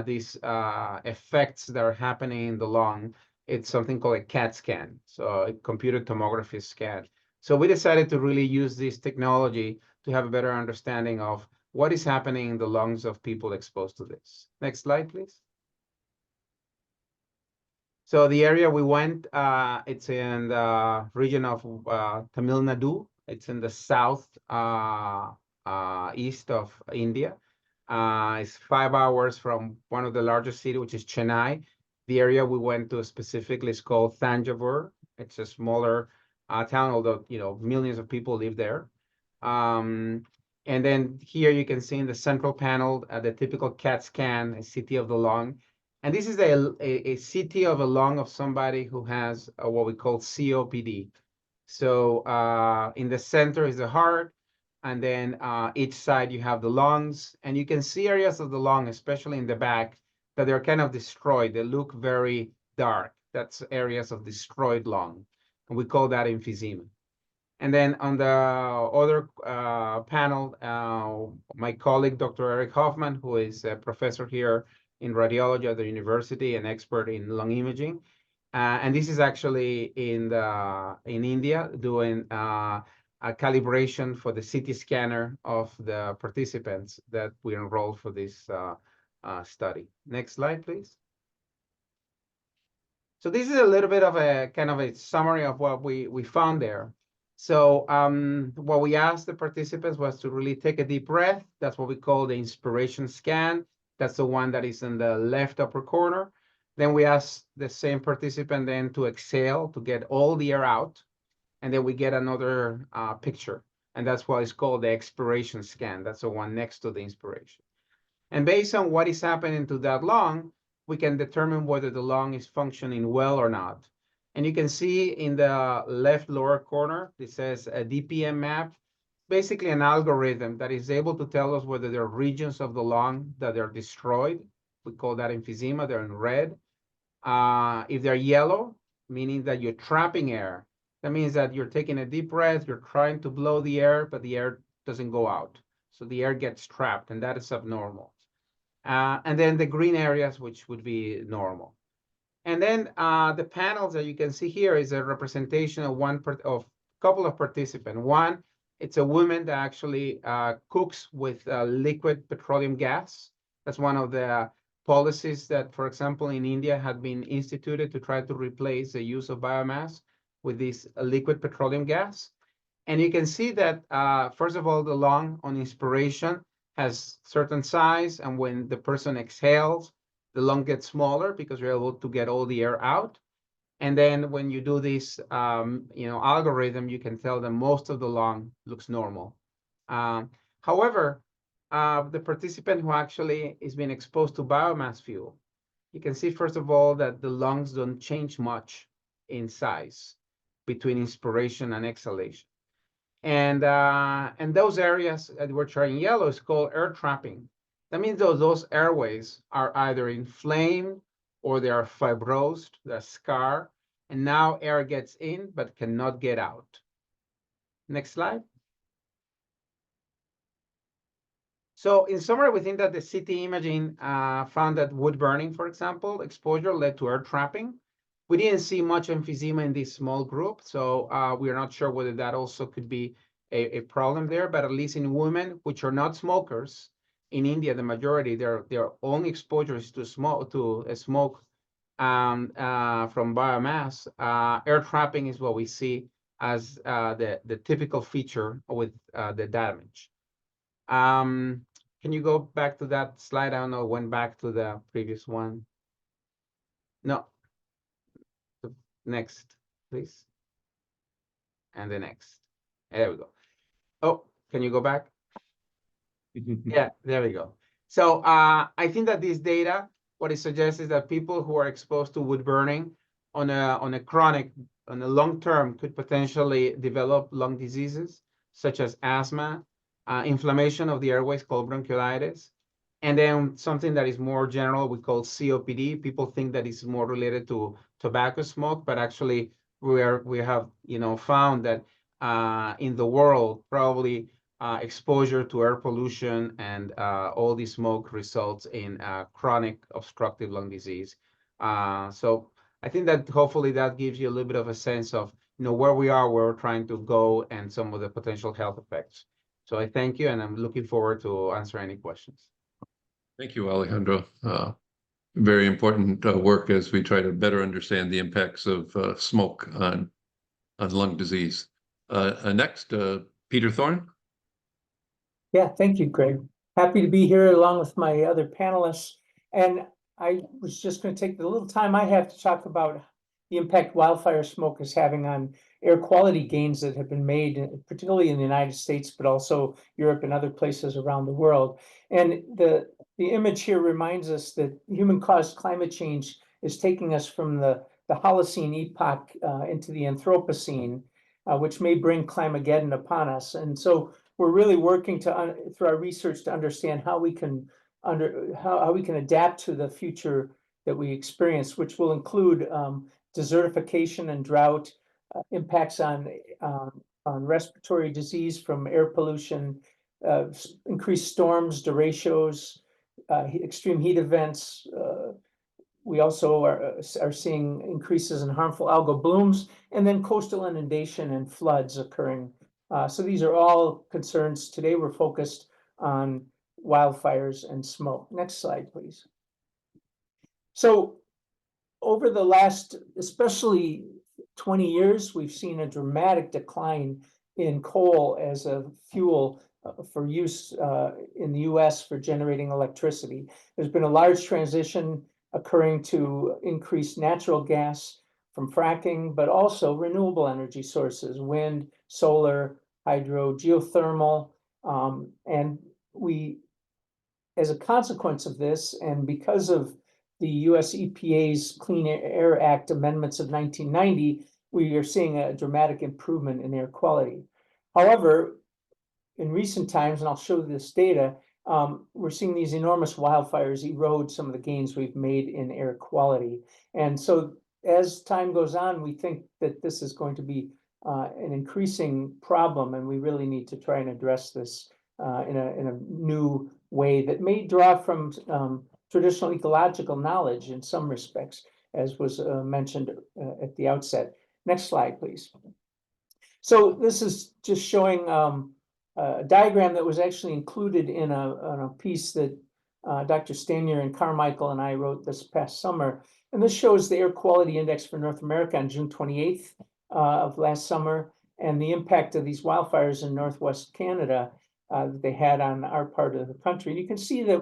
these effects that are happening in the lung, it's something called a CAT scan, so a computer tomography scan. So we decided to really use this technology to have a better understanding of what is happening in the lungs of people exposed to this. Next slide, please. So the area we went, it's in the region of Tamil Nadu. It's in the south east of India. It's 5 hours from one of the largest cities, which is Chennai. The area we went to specifically is called Thanjavur. It's a smaller town, although millions of people live there. And then here you can see in the central panel the typical CAT scan, a CT of the lung. And this is a CT of a lung of somebody who has what we call COPD. So in the center is the heart, and then each side you have the lungs, and you can see areas of the lung, especially in the back, that they're kind of destroyed. They look very dark. That's areas of destroyed lung, and we call that emphysema. And then on the other panel, my colleague, Dr. Eric Hoffman, who is a professor here in radiology at the university and expert in lung imaging. And this is actually in India doing a calibration for the CT scanner of the participants that we enrolled for this study. Next slide, please. So this is a little bit of a kind of a summary of what we found there. So what we asked the participants was to really take a deep breath. That's what we call the inspiration scan. That's the one that is in the left upper corner. Then we asked the same participant then to exhale to get all the air out. And then we get another picture. And that's what is called the expiration scan. That's the one next to the inspiration. And based on what is happening to that lung, we can determine whether the lung is functioning well or not. And you can see in the left lower corner, it says a DPM map, basically an algorithm that is able to tell us whether there are regions of the lung that are destroyed. We call that emphysema, they're in red. If they're yellow, meaning that you're trapping air, that means that you're taking a deep breath, you're trying to blow the air, but the air doesn't go out. So the air gets trapped, and that is abnormal. And then the green areas, which would be normal. And then the panels that you can see here is a representation of of couple of participants. One, it's a woman that actually cooks with liquid petroleum gas. That's one of the policies that, for example, in India had been instituted to try to replace the use of biomass with this liquid petroleum gas. And you can see that, first of all, the lung on inspiration has certain size, and when the person exhales, the lung gets smaller because you're able to get all the air out. And then when you do this, algorithm, you can tell that most of the lung looks normal. However, the participant who actually is being exposed to biomass fuel, you can see, first of all, that the lungs don't change much in size between inspiration and exhalation. And those areas that we're showing yellow is called air trapping. That means those airways are either inflamed or they are fibrosed, they're scarred, and now air gets in but cannot get out. Next slide. So in summary, we think that the CT imaging found that wood burning, for example, exposure led to air trapping. We didn't see much emphysema in this small group, so we are not sure whether that also could be a problem there, but at least in women, which are not smokers, in India, the majority, their only exposure is to smoke from biomass. Air trapping is what we see as the typical feature with the damage. Can you go back to that slide? I don't know, went back to the previous one. No. Next, please. And the next. There we go. Oh, can you go back? Yeah, there we go. So I think that this data, what it suggests is that people who are exposed to wood burning on a long term could potentially develop lung diseases such as asthma, inflammation of the airways called bronchiolitis, and then something that is more general we call COPD. People think that it's more related to tobacco smoke, but actually we have found that in the world probably exposure to air pollution and all the smoke results in chronic obstructive lung disease. So I think that hopefully that gives you a little bit of a sense of where we are, where we're trying to go, and some of the potential health effects. So I thank you, and I'm looking forward to answer any questions. Thank you, Alejandro. Very important work as we try to better understand the impacts of smoke on lung disease. Next, Peter Thorne. Yeah, thank you, Greg. Happy to be here along with my other panelists. And I was just going to take the little time I have to talk about the impact wildfire smoke is having on air quality gains that have been made, particularly in the United States, but also Europe and other places around the world. And the the image here reminds us that human-caused climate change is taking us from the Holocene epoch into the Anthropocene, which may bring Climageddon upon us. And so we're really working through our research to understand how we can how we can adapt to the future that we experience, which will include desertification and drought, impacts on respiratory disease from air pollution, increased storms, derechos, extreme heat events. We also are seeing increases in harmful algal blooms, and then coastal inundation and floods occurring. So these are all concerns. Today we're focused on wildfires and smoke. Next slide, please. So over the last, especially 20 years, we've seen a dramatic decline in coal as a fuel for use in the US for generating electricity. There's been a large transition occurring to increase natural gas from fracking, but also renewable energy sources, wind, solar, hydro, geothermal. And we, as a consequence of this, and because of the US EPA's Clean Air Act amendments of 1990, we are seeing a dramatic improvement in air quality. However, in recent times, and I'll show this data, we're seeing these enormous wildfires erode some of the gains we've made in air quality. And so as time goes on, we think that this is going to be an increasing problem, and we really need to try and address this in a new way that may draw from traditional ecological knowledge in some respects, as was mentioned at the outset. Next slide, please. So this is just showing a diagram that was actually included in a piece that Dr. Stanier and Carmichael and I wrote this past summer. And this shows the air quality index for North America on June 28th of last summer, and the impact of these wildfires in Northwest Canada that they had on our part of the country. And you can see that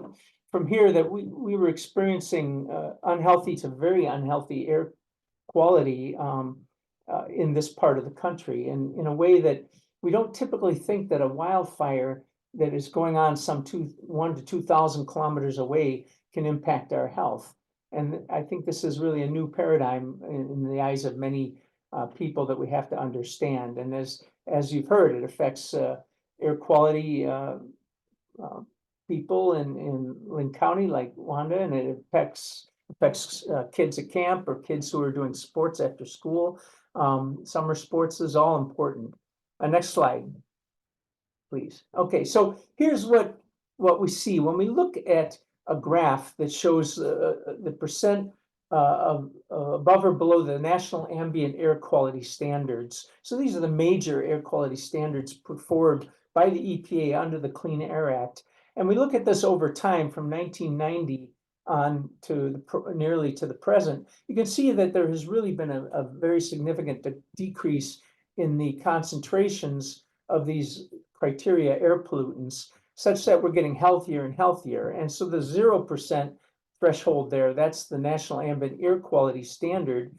from here that we were experiencing unhealthy to very unhealthy air quality in this part of the country, and in a way that we don't typically think that a wildfire that is going on some 1 to 2,000 kilometers away can impact our health. And I think this is really a new paradigm in the eyes of many people that we have to understand. And as you've heard, it affects air quality people in Lynn County, like Wanda, and it affects kids at camp or kids who are doing sports after school. Summer sports is all important. Next slide, please. Okay, so here's what we see when we look at a graph that shows the percent of above or below the national ambient air quality standards. So these are the major air quality standards put forward by the EPA under the Clean Air Act. And we look at this over time from 1990 on to nearly to the present. You can see that there has really been a very significant decrease in the concentrations of these criteria air pollutants, such that we're getting healthier and healthier. And so the 0% threshold there, that's the National Ambient Air Quality Standard.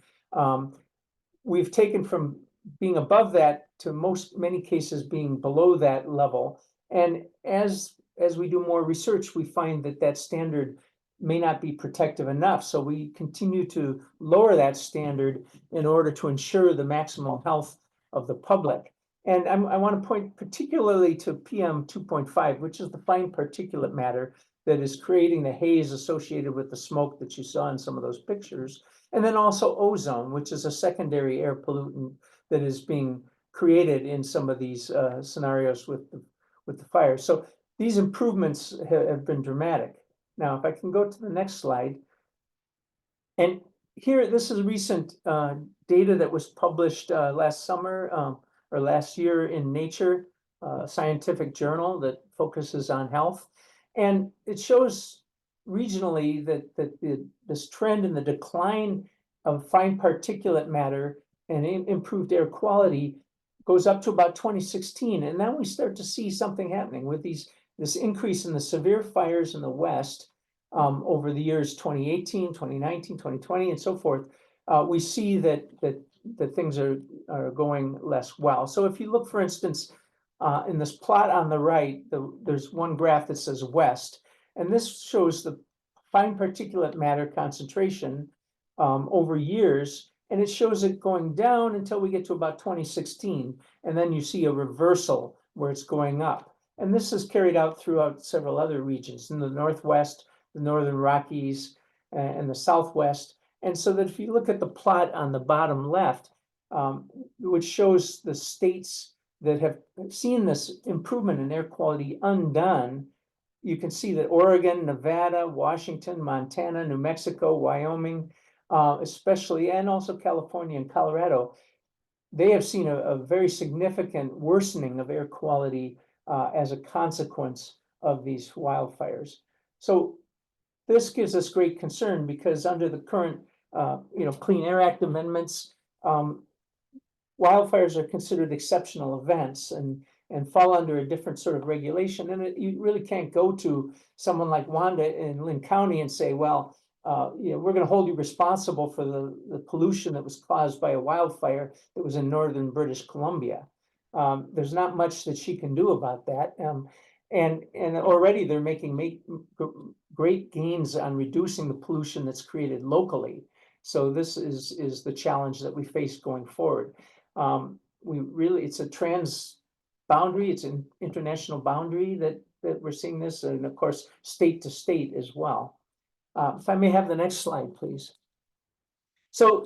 We've taken from being above that to many cases being below that level. And as we do more research, we find that that standard may not be protective enough. So we continue to lower that standard in order to ensure the maximum health of the public. And I want to point particularly to PM 2.5, which is the fine particulate matter that is creating the haze associated with the smoke that you saw in some of those pictures. And then also ozone, which is a secondary air pollutant that is being created in some of these scenarios with the fire. So these improvements have been dramatic. Now, if I can go to the next slide. And here, this is recent data that was published last summer or last year in Nature, scientific journal that focuses on health. And it shows regionally that this trend in the decline of fine particulate matter and improved air quality goes up to about 2016. And then we start to see something happening with this increase in the severe fires in the West over the years 2018, 2019, 2020, and so forth. We see that things are going less well. So if you look, for instance, in this plot on the right, there's one graph that says West, And this shows the fine particulate matter concentration over years, and it shows it going down until we get to about 2016, and then you see a reversal where it's going up. And this is carried out throughout several other regions in the Northwest, the Northern Rockies, and the Southwest. And so that if you look at the plot on the bottom left, which shows the states that have seen this improvement in air quality undone, you can see that Oregon, Nevada, Washington, Montana, New Mexico, Wyoming, especially, and also California and Colorado, they have seen a very significant worsening of air quality as a consequence of these wildfires. So this gives us great concern because under the current Clean Air Act amendments, wildfires are considered exceptional events and fall under a different sort of regulation. And you really can't go to someone like Wanda in Lynn County and say, well, we're going to hold you responsible for the pollution that was caused by a wildfire that was in northern British Columbia. There's not much that she can do about that. And already they're making great gains on reducing the pollution that's created locally. So this is the challenge that we face going forward. It's a trans boundary, it's an international boundary that we're seeing this, and of course, state to state as well. If I may have the next slide, please. So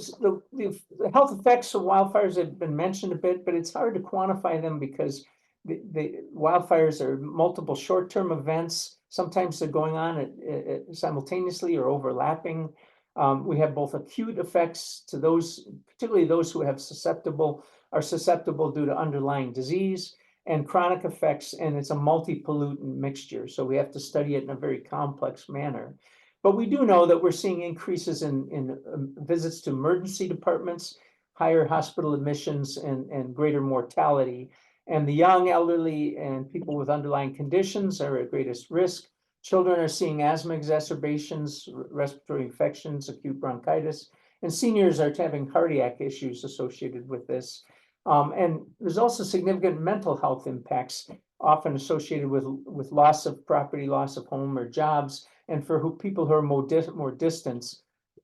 the health effects of wildfires have been mentioned a bit, but it's hard to quantify them because the wildfires are multiple short-term events. Sometimes they're going on simultaneously or overlapping. We have both acute effects to those, particularly those who are susceptible due to underlying disease, and chronic effects, and it's a multi-pollutant mixture. So we have to study it in a very complex manner. But we do know that we're seeing increases in visits to emergency departments, higher hospital admissions, and greater mortality. And the young, elderly, and people with underlying conditions are at greatest risk. Children are seeing asthma exacerbations, respiratory infections, acute bronchitis, and seniors are having cardiac issues associated with this. And there's also significant mental health impacts, often associated with loss of property, loss of home or jobs, and for people who are more distant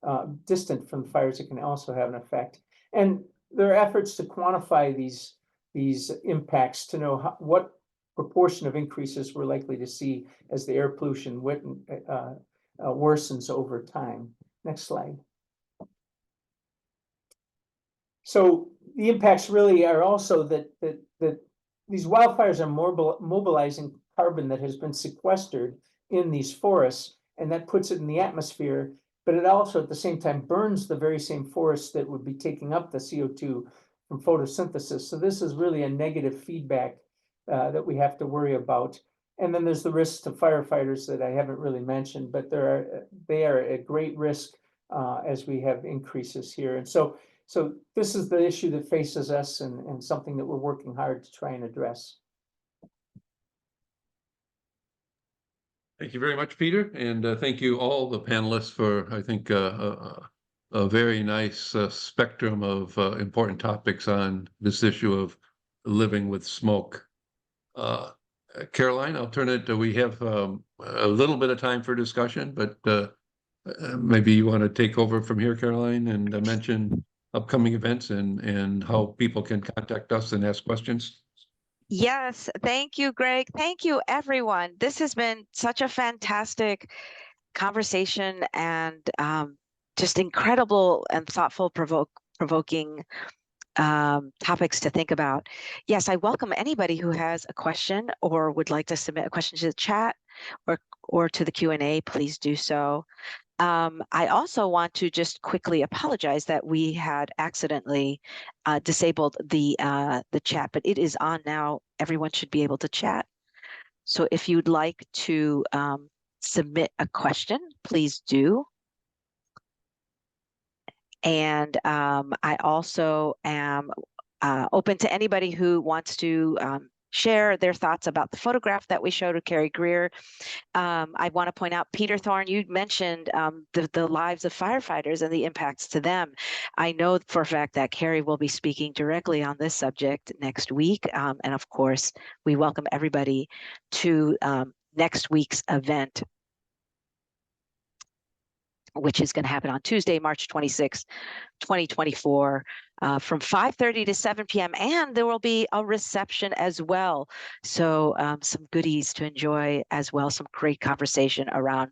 from the fires, it can also have an effect. And there are efforts to quantify these impacts to know what proportion of increases we're likely to see as the air pollution worsens over time. Next slide. So the impacts really are also that these wildfires are mobilizing carbon that has been sequestered in these forests, and that puts it in the atmosphere, but it also at the same time burns the very same forests that would be taking up the CO2 from photosynthesis. So this is really a negative feedback that we have to worry about. And then there's the risks to firefighters that I haven't really mentioned, but they are at great risk as we have increases here. And so this is the issue that faces us and something that we're working hard to try and address. Thank you very much, Peter. And thank you all the panelists for, I think, a very nice spectrum of important topics on this issue of living with smoke. Caroline, I'll turn it to, we have a little bit of time for discussion, but maybe you want to take over from here, Caroline, and mention upcoming events and how people can contact us and ask questions. Yes, thank you, Greg. Thank you, everyone. This has been such a fantastic conversation and just incredible and thoughtful, provoking topics to think about. Yes, I welcome anybody who has a question or would like to submit a question to the chat or to the Q&A, please do so. I also want to just quickly apologize that we had accidentally disabled the chat, but it is on now. Everyone should be able to chat. So if you'd like to submit a question, please do. And I also am open to anybody who wants to share their thoughts about the photograph that we showed of Kari Greer. I want to point out, Peter Thorne, you mentioned the lives of firefighters and the impacts to them. I know for a fact that Kari will be speaking directly on this subject next week. And of course, we welcome everybody to next week's event. which is going to happen on Tuesday, March 26th, 2024, from 5:30 to 7 p.m. And there will be a reception as well. So some goodies to enjoy as well. Some great conversation around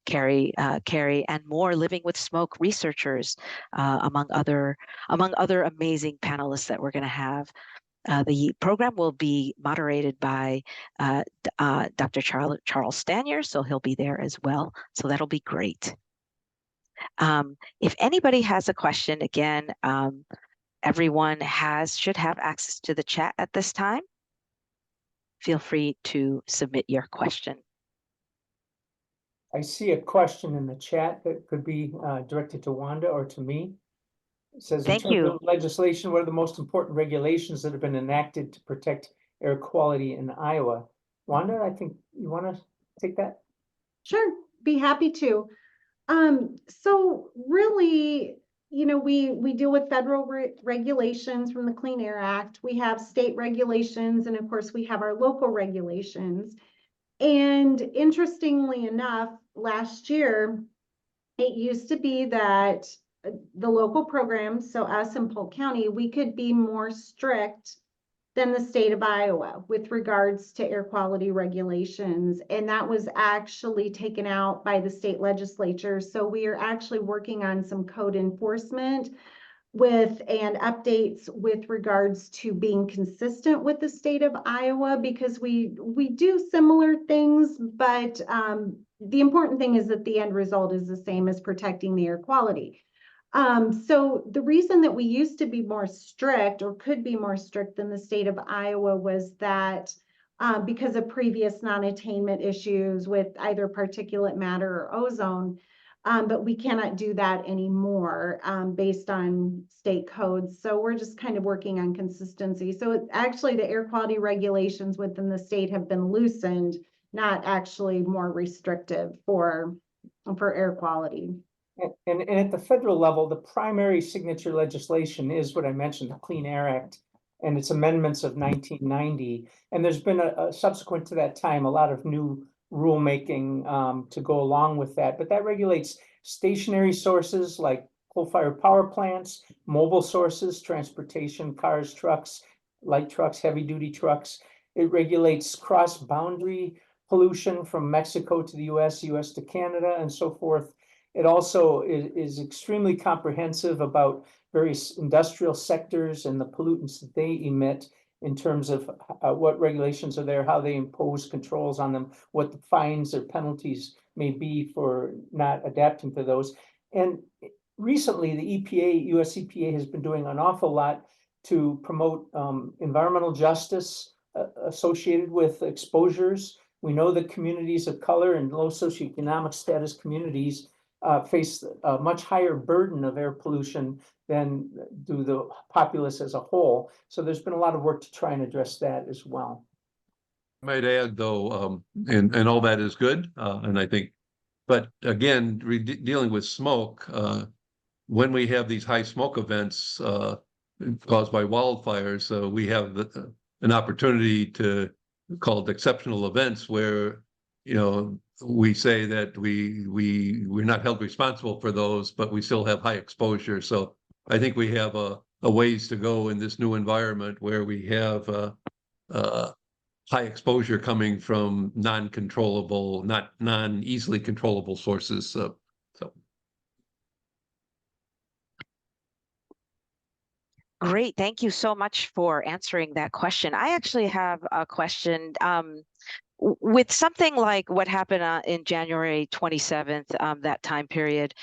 Kari and more living with smoke researchers, among other amazing panelists that we're going to have. The program will be moderated by Dr. Charles Stanier, so he'll be there as well. So that'll be great. If anybody has a question, again, everyone should have access to the chat at this time. Feel free to submit your question. I see a question in the chat that could be directed to Wanda or to me. It says, in Thank terms you. of legislation, what are the most important regulations that have been enacted to protect air quality in Iowa? Wanda, I think you want to take that? Sure, be happy to. So really, you know, we deal with federal regulations from the Clean Air Act. We have state regulations, and of course we have our local regulations. And interestingly enough, last year, it used to be that the local programs, so us in Polk County, we could be more strict than the state of Iowa with regards to air quality regulations. And that was actually taken out by the state legislature. So we are actually working on some code enforcement and updates with regards to being consistent with the state of Iowa, because we do similar things, but the important thing is that the end result is the same as protecting the air quality. So the reason that we used to be more strict, or could be more strict than the state of Iowa, was that because of previous non-attainment issues with either particulate matter or ozone, but we cannot do that anymore based on state codes. So we're just kind of working on consistency. So actually the air quality regulations within the state have been loosened, not actually more restrictive for air quality. And at the federal level, the primary signature legislation is what I mentioned, the Clean Air Act and its amendments of 1990. And there's been a subsequent to that time, a lot of new rulemaking to go along with that. But that regulates stationary sources like coal-fired power plants, mobile sources, transportation, cars, trucks, light trucks, heavy-duty trucks. It regulates cross-boundary pollution from Mexico to the US to Canada, and so forth. It also is extremely comprehensive about various industrial sectors and the pollutants that they emit in terms of what regulations are there, how they impose controls on them, what the fines or penalties may be for not adapting to those. And recently, the EPA, US EPA, has been doing an awful lot to promote environmental justice associated with exposures. We know that communities of color and low socioeconomic status communities face a much higher burden of air pollution than do the populace as a whole. So there's been a lot of work to try and address that as well. I might add, though, and all that is good, and I think, but again, dealing with smoke, when we have these high smoke events caused by wildfires, we have an opportunity to call it exceptional events where, you know, we say that we're not held responsible for those, but we still have high exposure. So I think we have a ways to go in this new environment where we have high exposure coming from non-controllable, not non-easily controllable sources. So. Great. Thank you so much for answering that question. I actually have a question. With something like what happened in January 27th, that time period,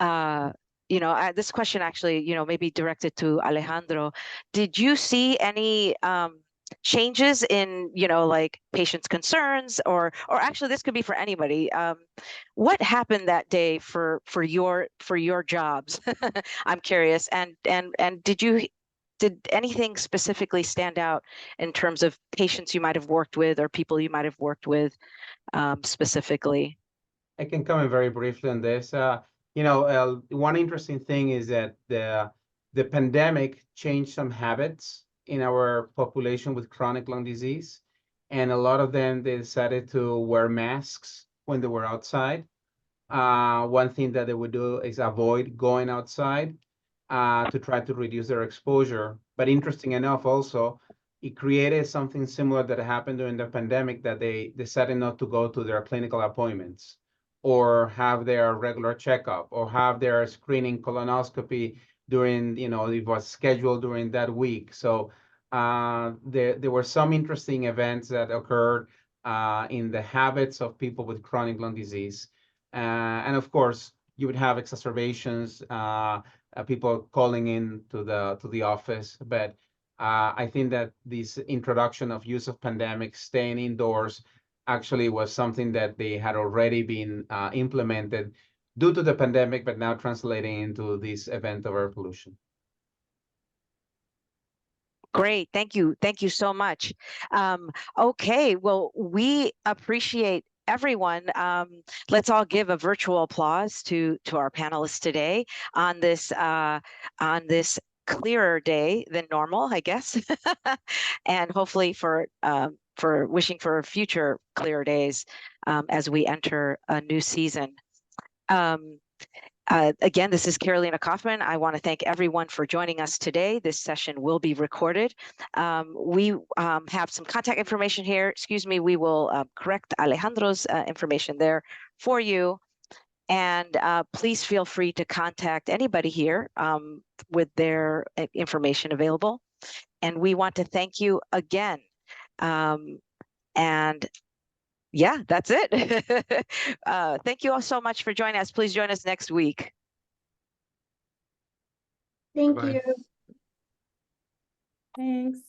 you know, this question actually, you know, maybe directed to Alejandro. Did you see any changes in, you know, like patients' concerns, or actually this could be for anybody? What happened that day for your jobs? I'm curious. And did anything specifically stand out in terms of patients you might have worked with or people you might have worked with specifically? I can comment very briefly on this. You know, one interesting thing is that the pandemic changed some habits in our population with chronic lung disease, and a lot of them, they decided to wear masks when they were outside. one thing that they would do is avoid going outside to try to reduce their exposure. But interesting enough, also, it created something similar that happened during the pandemic, that they decided not to go to their clinical appointments or have their regular checkup or have their screening colonoscopy during, it was scheduled during that week. So there were some interesting events that occurred in the habits of people with chronic lung disease. And of course, you would have exacerbations, people calling in to the office. But I think that this introduction of use of pandemic, staying indoors, actually was something that they had already been implemented due to the pandemic, but now translating into this event of air pollution. Great. Thank you. Thank you so much. Okay. Well, we appreciate everyone. Let's all give a virtual applause to our panelists today on this clearer day than normal, I guess, and hopefully for wishing for future clearer days as we enter a new season. Again, this is Carolina Kaufman. I want to thank everyone for joining us today. This session will be recorded. We have some contact information here. Excuse me, we will correct Alejandro's information there for you. And please feel free to contact anybody here with their information available. And we want to thank you again. And yeah, that's it. Thank you all so much for joining us. Please join us next week. Thank Bye-bye. you. Thanks.